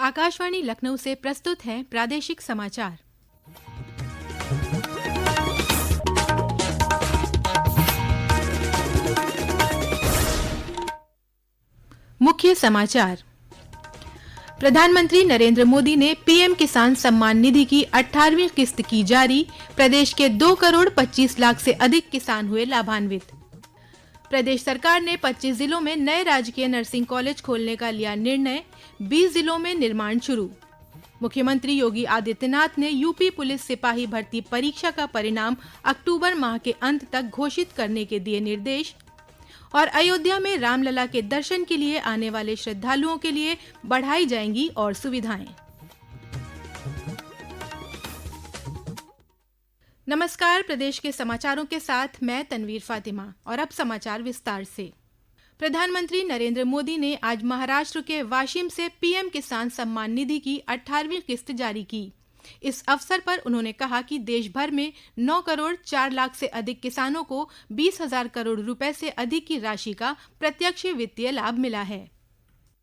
आकाशवाणी लखनऊ से प्रस्तुत हैं प्रादेशिक समाचार। मुख्य समाचार। प्रधानमंत्री नरेंद्र मोदी ने पीएम किसान सम्मान निधि की 18वीं किस्त की जारी। प्रदेश के 2 करोड़ 25 लाख से अधिक किसान हुए लाभान्वित। प्रदेश सरकार ने 25 जिलों में नए राजकीय नर्सिंग कॉलेज खोलने का लिया निर्णय। 20 जिलों में निर्माण शुरू। मुख्यमंत्री योगी आदित्यनाथ ने यूपी पुलिस सिपाही भर्ती परीक्षा का परिणाम अक्टूबर माह के अंत तक घोषित करने के दिए निर्देश। और अयोध्या में रामलला के दर्शन के लिए आने वाले श्रद्धालुओं के लिए बढ़ाई जाएंगी और सुविधाएं। नमस्कार, प्रदेश के समाचारों के साथ मैं तनवीर फातिमा। और अब समाचार विस्तार से। प्रधानमंत्री नरेंद्र मोदी ने आज महाराष्ट्र के वाशिम से पीएम किसान सम्मान निधि की 18वीं किस्त जारी की। इस अवसर पर उन्होंने कहा कि देश भर में 9 करोड़ 4 लाख से अधिक किसानों को 20,000 करोड़ रुपए से अधिक की राशि का प्रत्यक्ष वित्तीय लाभ मिला है।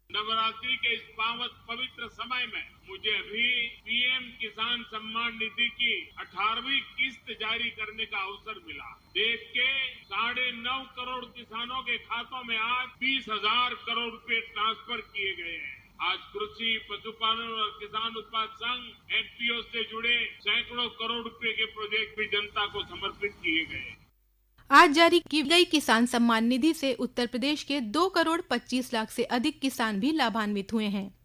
नवरात्रि के इस पावन पवित्र समय में मुझे अभी पीएम किसान सम्मान निधि की 18वीं किस्त जारी करने का अवसर मिला। देश के 9.5 करोड़ किसानों के खातों में आज 20,000 करोड़ रुपए ट्रांसफर किए गए हैं। आज कृषि, पशुपालन और किसान उत्पाद संघ एफपीओ से जुड़े सैकड़ों करोड़ रुपए के प्रोजेक्ट भी जनता को समर्पित किए गए। आज जारी की गई किसान सम्मान निधि से उत्तर प्रदेश के 2 करोड़ 25 लाख से अधिक किसान भी लाभान्वित हुए हैं।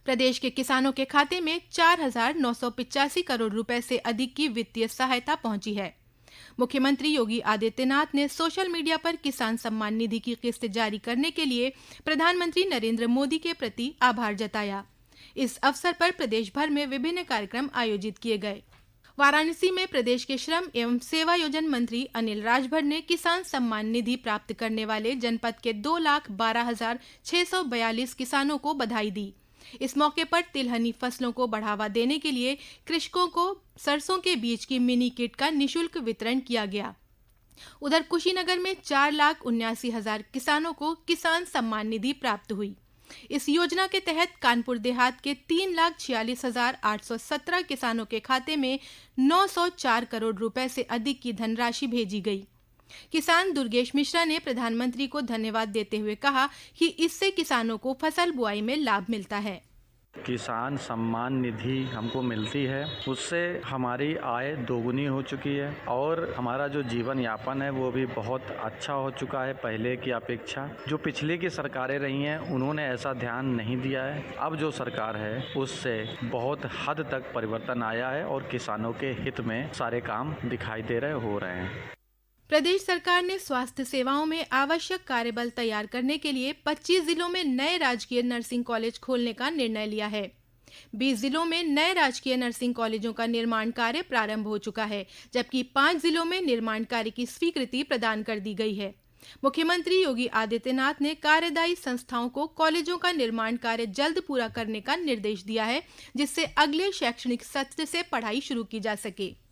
प्रदेश के किसानों के खाते में 4,985 करोड़ रुपए से अधिक की वित्तीय सहायता पहुंची है। मुख्यमंत्री योगी आदित्यनाथ ने सोशल मीडिया पर किसान सम्मान निधि की किस्त जारी करने के लिए प्रधानमंत्री नरेंद्र मोदी के प्रति आभार जताया। इस अवसर पर प्रदेश भर में विभिन्न कार्यक्रम आयोजित किए गए। वाराणसी में प्रदेश के श्रम एवं सेवायोजन मंत्री अनिल राजभर ने किसान सम्मान निधि प्राप्त करने वाले जनपद के 2,12,642 किसानों को बधाई दी। इस मौके पर तिलहनी फसलों को बढ़ावा देने के लिए कृषकों को सरसों के बीज की मिनी किट का निशुल्क वितरण किया गया। उधर कुशीनगर में 4,79,000 किसानों को किसान सम्मान निधि प्राप्त हुई। इस योजना के तहत कानपुर देहात के 3,46,817 किसानों के खाते में 904 करोड़ रुपए से अधिक की धनराशि भेजी गई। किसान दुर्गेश मिश्रा ने प्रधानमंत्री को धन्यवाद देते हुए कहा कि इससे किसानों को फसल बुआई में लाभ मिलता है। किसान सम्मान निधि हमको मिलती है, उससे हमारी आय दोगुनी हो चुकी है और हमारा जो जीवन यापन है वो भी बहुत अच्छा हो चुका है पहले की अपेक्षा। जो पिछले की सरकारें रही हैं उन्होंने ऐसा ध्यान नहीं दिया है। अब जो सरकार है उससे बहुत हद तक परिवर्तन आया है और किसानों के हित में सारे काम दिखाई दे रहे हो रहे हैं। प्रदेश सरकार ने स्वास्थ्य सेवाओं में आवश्यक कार्यबल तैयार करने के लिए 25 जिलों में नए राजकीय नर्सिंग कॉलेज खोलने का निर्णय लिया है। 20 जिलों में नए राजकीय नर्सिंग कॉलेजों का निर्माण कार्य प्रारंभ हो चुका है, जबकि 5 जिलों में निर्माण कार्य की स्वीकृति प्रदान कर दी गई है। मुख्यमंत्री योगी आदित्यनाथ ने कार्यदायी संस्थाओं को कॉलेजों का निर्माण कार्य जल्द पूरा करने का निर्देश दिया है, जिससे अगले शैक्षणिक सत्र से पढ़ाई शुरू की जा सके।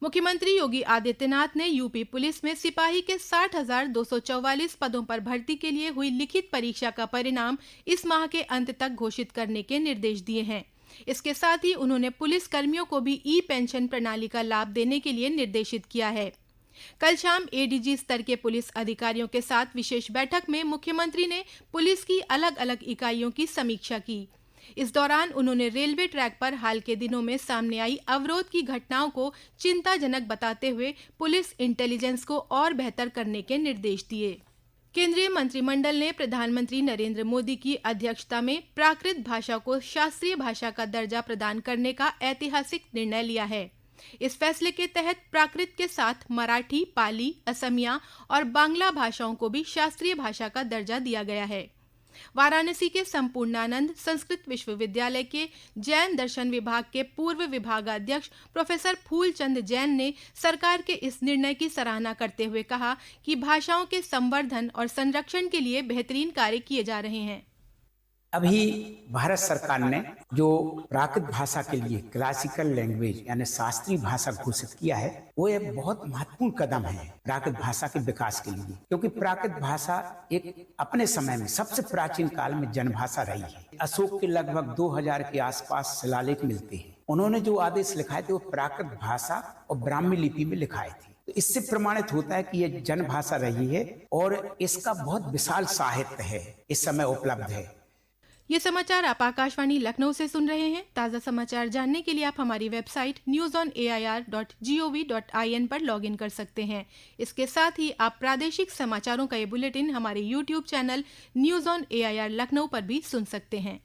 मुख्यमंत्री योगी आदित्यनाथ ने यूपी पुलिस में सिपाही के 60,244 पदों पर भर्ती के लिए हुई लिखित परीक्षा का परिणाम इस माह के अंत तक घोषित करने के निर्देश दिए हैं। इसके साथ ही उन्होंने पुलिस कर्मियों को भी ई पेंशन प्रणाली का लाभ देने के लिए निर्देशित किया है। कल शाम एडीजी स्तर के पुलिस अधिकारियों के साथ विशेष बैठक में मुख्यमंत्री ने पुलिस की अलग अलग इकाइयों की समीक्षा की। इस दौरान उन्होंने रेलवे ट्रैक पर हाल के दिनों में सामने आई अवरोध की घटनाओं को चिंताजनक बताते हुए पुलिस इंटेलिजेंस को और बेहतर करने के निर्देश दिए। केंद्रीय मंत्रिमंडल ने प्रधानमंत्री नरेंद्र मोदी की अध्यक्षता में प्राकृत भाषा को शास्त्रीय भाषा का दर्जा प्रदान करने का ऐतिहासिक निर्णय लिया है। इस फैसले के तहत प्राकृत के साथ मराठी, पाली, असमिया और बांग्ला भाषाओं को भी शास्त्रीय भाषा का दर्जा दिया गया है। वाराणसी के संपूर्णानंद संस्कृत विश्वविद्यालय के जैन दर्शन विभाग के पूर्व विभागाध्यक्ष प्रोफेसर फूलचंद जैन ने सरकार के इस निर्णय की सराहना करते हुए कहा कि भाषाओं के संवर्धन और संरक्षण के लिए बेहतरीन कार्य किए जा रहे हैं। अभी भारत सरकार ने जो प्राकृत भाषा के लिए क्लासिकल लैंग्वेज यानी शास्त्रीय भाषा घोषित किया है, वो एक बहुत महत्वपूर्ण कदम है प्राकृत भाषा के विकास के लिए, क्योंकि प्राकृत भाषा एक अपने समय में सबसे प्राचीन काल में जनभाषा रही है। अशोक के लगभग 2000 के आसपास शिलालेख मिलते हैं। उन्होंने जो आदेश लिखाए थे वो प्राकृत भाषा और ब्राह्मी लिपि में लिखाए थे। तो इससे प्रमाणित होता है कि यह जनभाषा रही है और इसका बहुत विशाल साहित्य है इस समय उपलब्ध है। ये समाचार आप आकाशवाणी लखनऊ से सुन रहे हैं। ताज़ा समाचार जानने के लिए आप हमारी वेबसाइट newsonair.gov.in पर लॉगिन कर सकते हैं। इसके साथ ही आप प्रादेशिक समाचारों का ये बुलेटिन हमारे YouTube channel news on AIR Lucknow पर भी सुन सकते हैं।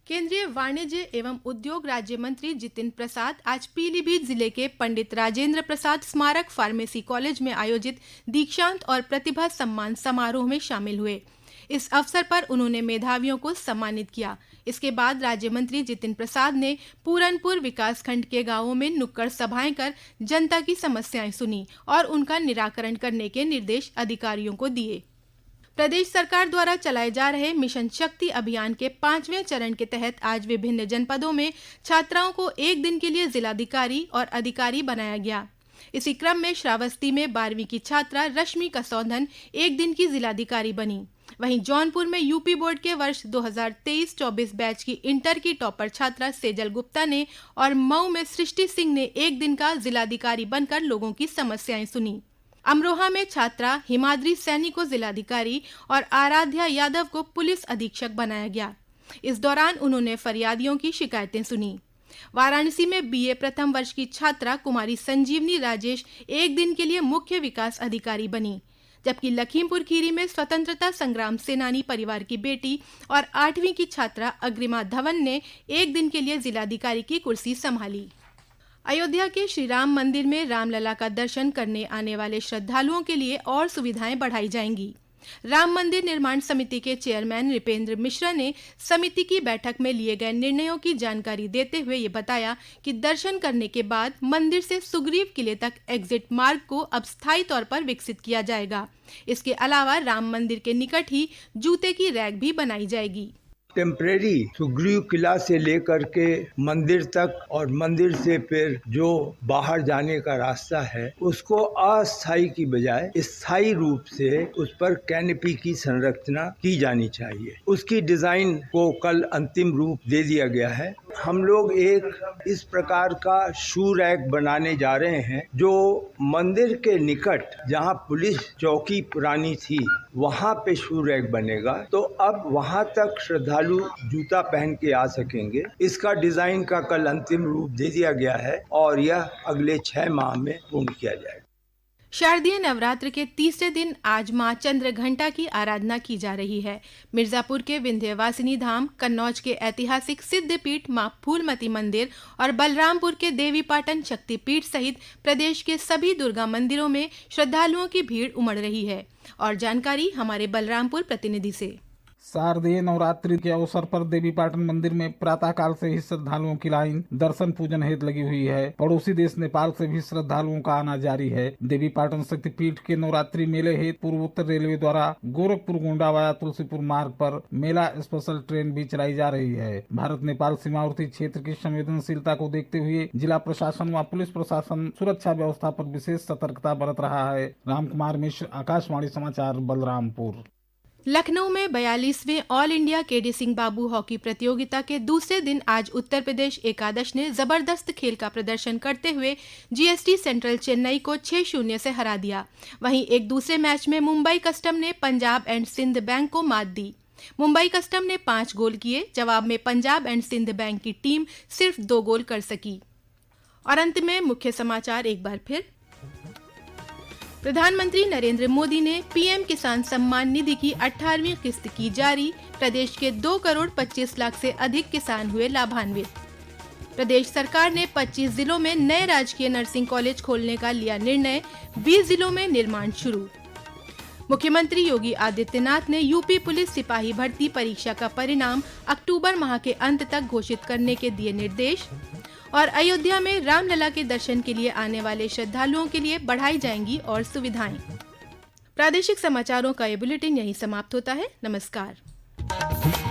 केंद्रीय वाणिज्य एवं उद्योग राज्य मंत्री जितिन प्रसाद आज पीलीभीत जिले के पंडित राजेंद्र प्रसाद स्मारक फार्मेसी कॉलेज में आयोजित दीक्षांत और प्रतिभा सम्मान समारोह में शामिल हुए। इस अवसर पर उन्होंने मेधावियों को सम्मानित किया। इसके बाद राज्य मंत्री जितिन प्रसाद ने पूरनपुर विकासखंड के गांवों में नुक्कड़ सभाएं कर जनता की समस्याएं सुनी और उनका निराकरण करने के निर्देश अधिकारियों को दिए। प्रदेश सरकार द्वारा चलाए जा रहे मिशन शक्ति अभियान के 5वें चरण के तहत आज विभिन्न जनपदों में छात्राओं को एक दिन के लिए जिलाधिकारी और अधिकारी बनाया गया। इसी क्रम में श्रावस्ती में 12वीं की छात्रा रश्मि कसौंधन एक दिन की जिलाधिकारी बनी। वहीं जौनपुर में यूपी बोर्ड के वर्ष 2023-24 बैच की इंटर की टॉपर छात्रा सेजल गुप्ता ने और मऊ में सृष्टि सिंह ने एक दिन का जिलाधिकारी बनकर लोगों की समस्याएं सुनी। अमरोहा में छात्रा हिमाद्री सैनी को जिलाधिकारी और आराध्या यादव को पुलिस अधीक्षक बनाया गया। इस दौरान उन्होंने फरियादियों की शिकायतें सुनी। वाराणसी में बीए प्रथम वर्ष की छात्रा कुमारी संजीवनी राजेश एक दिन के लिए मुख्य विकास अधिकारी बनी, जबकि लखीमपुर खीरी में स्वतंत्रता संग्राम सेनानी परिवार की बेटी और 8वीं की छात्रा अग्रिमा धवन ने एक दिन के लिए जिलाधिकारी की कुर्सी संभाली। अयोध्या के श्री राम मंदिर में रामलला का दर्शन करने आने वाले श्रद्धालुओं के लिए और सुविधाएं बढ़ाई जाएंगी। राम मंदिर निर्माण समिति के चेयरमैन नृपेंद्र मिश्रा ने समिति की बैठक में लिए गए निर्णयों की जानकारी देते हुए ये बताया कि दर्शन करने के बाद मंदिर से सुग्रीव किले तक एग्जिट मार्ग को अब स्थायी तौर पर विकसित किया जाएगा। इसके अलावा राम मंदिर के निकट ही जूते की रैक भी बनाई जाएगी। टेम्परेरी सुग्रीव किला से लेकर के मंदिर तक और मंदिर से फिर जो बाहर जाने का रास्ता है उसको अस्थायी की बजाय स्थायी रूप से उस पर कैनपी की संरचना की जानी चाहिए। उसकी डिजाइन को कल अंतिम रूप दे दिया गया है। हम लोग एक इस प्रकार का शू रैक बनाने जा रहे हैं जो मंदिर के निकट जहां पुलिस चौकी पुरानी थी वहां पे शू रैक बनेगा, तो अब वहां तक श्रद्धालु जूता पहन के आ सकेंगे। इसका डिजाइन का कल अंतिम रूप दे दिया गया है और यह अगले 6 माह में पूर्ण किया जाएगा। शारदीय नवरात्र के तीसरे दिन आज मां चंद्र घंटा की आराधना की जा रही है। मिर्जापुर के विंध्यवासिनी धाम, कन्नौज के ऐतिहासिक सिद्धपीठ मां फूलमती मंदिर और बलरामपुर के देवीपाटन शक्तिपीठ सहित प्रदेश के सभी दुर्गा मंदिरों में श्रद्धालुओं की भीड़ उमड़ रही है। और जानकारी हमारे बलरामपुर प्रतिनिधि से। शारदीय नवरात्रि के अवसर पर देवीपाटन मंदिर में प्रातः काल से ही श्रद्धालुओं की लाइन दर्शन पूजन हेतु लगी हुई है। पड़ोसी देश नेपाल से भी श्रद्धालुओं का आना जारी है। देवीपाटन शक्तिपीठ के नवरात्रि मेले हेतु पूर्वोत्तर रेलवे द्वारा गोरखपुर गोंडा वाया तुलसीपुर मार्ग पर मेला स्पेशल ट्रेन भी चलाई जा रही है। भारत नेपाल सीमावर्ती क्षेत्र की संवेदनशीलता को देखते हुए जिला प्रशासन व पुलिस प्रशासन सुरक्षा व्यवस्था पर विशेष सतर्कता बरत रहा है। रामकुमार मिश्र, आकाशवाणी समाचार, बलरामपुर। लखनऊ में 42वें ऑल इंडिया केडी सिंह बाबू हॉकी प्रतियोगिता के दूसरे दिन आज उत्तर प्रदेश एकादश ने जबरदस्त खेल का प्रदर्शन करते हुए जीएसटी सेंट्रल चेन्नई को 6-0 से हरा दिया। वहीं एक दूसरे मैच में मुंबई कस्टम ने पंजाब एंड सिंध बैंक को मात दी। मुंबई कस्टम ने 5 गोल किए, जवाब में पंजाब एंड सिंध बैंक की टीम सिर्फ 2 गोल कर सकी। और अंत में मुख्य समाचार एक बार फिर। प्रधानमंत्री नरेंद्र मोदी ने पीएम किसान सम्मान निधि की 18वीं किस्त की जारी। प्रदेश के 2 करोड़ 25 लाख से अधिक किसान हुए लाभान्वित। प्रदेश सरकार ने 25 जिलों में नए राजकीय नर्सिंग कॉलेज खोलने का लिया निर्णय। 20 जिलों में निर्माण शुरू। मुख्यमंत्री योगी आदित्यनाथ ने यूपी पुलिस सिपाही भर्ती परीक्षा का परिणाम अक्टूबर माह के अंत तक घोषित करने के दिए निर्देश। और अयोध्या में रामलला के दर्शन के लिए आने वाले श्रद्धालुओं के लिए बढ़ाई जाएंगी और सुविधाएं। प्रादेशिक समाचारों का ये बुलेटिन यहीं समाप्त होता है। नमस्कार। है।